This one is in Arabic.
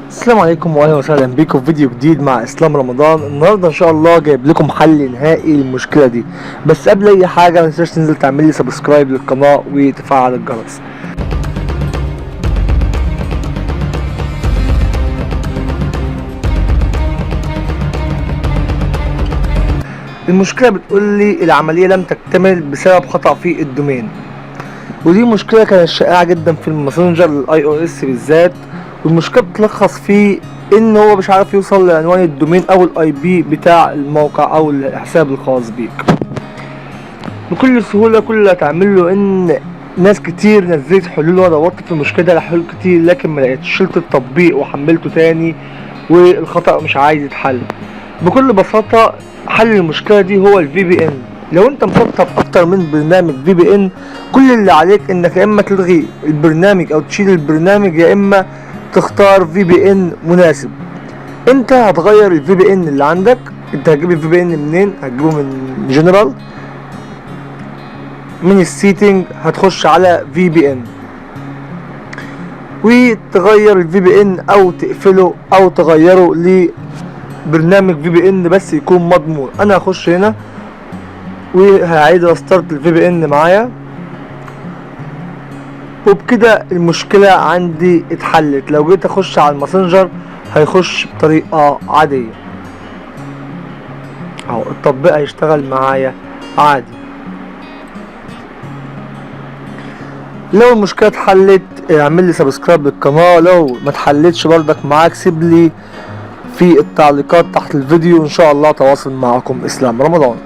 السلام عليكم واهلا وسهلا بيكم في فيديو جديد مع اسلام رمضان. النهارده ان شاء الله جايب لكم حل نهائي للمشكله دي. بس قبل اي حاجه ما تنساش تنزل تعمل لي سبسكرايب للقناه وتفعل الجرس. المشكله بتقول لي العمليه لم تكتمل بسبب خطأ في الدومين، ودي مشكله كانت شائعه جدا في الماسنجر الاي او اس بالذات. والمشكله بتلخص في ان هو مش عارف يوصل لعنوان الدومين او الاي بي بتاع الموقع او الحساب الخاص بيك بكل سهوله. كل اللي هتعمله ان ناس كتير نزلت حلول وانا دورت في المشكله دي على حلول كتير لكن ما لقيتش. شلت التطبيق وحملته تاني والخطأ مش عايز يتحل. بكل بساطه حل المشكله دي هو الفي بي ان. لو انت مسطب اكتر من برنامج في بي ان، كل اللي عليك انك يا اما تلغي البرنامج او تشيل البرنامج يا اما تختار في بي ان مناسب. انت هتغير الفي بي ان اللي عندك. انت هتجيب الفي بي ان منين؟ هتجيبه من جنرال، من السيتنج هتخش على في بي ان وتغير الفي بي ان او تقفله او تغيره لبرنامج في بي ان بس يكون مضمون. انا هخش هنا وهعيد رستارت الفي بي ان معايا، وبكده المشكلة عندي اتحلت. لو جيت اخش على الماسنجر هيخش بطريقة عادية اهو، التطبيق هيشتغل معايا عادي. لو المشكلة اتحلت اعمل لي سبسكرايب للقناة، لو ما اتحلتش برضك معاك سيب لي في التعليقات تحت الفيديو. ان شاء الله تواصل معكم اسلام رمضان.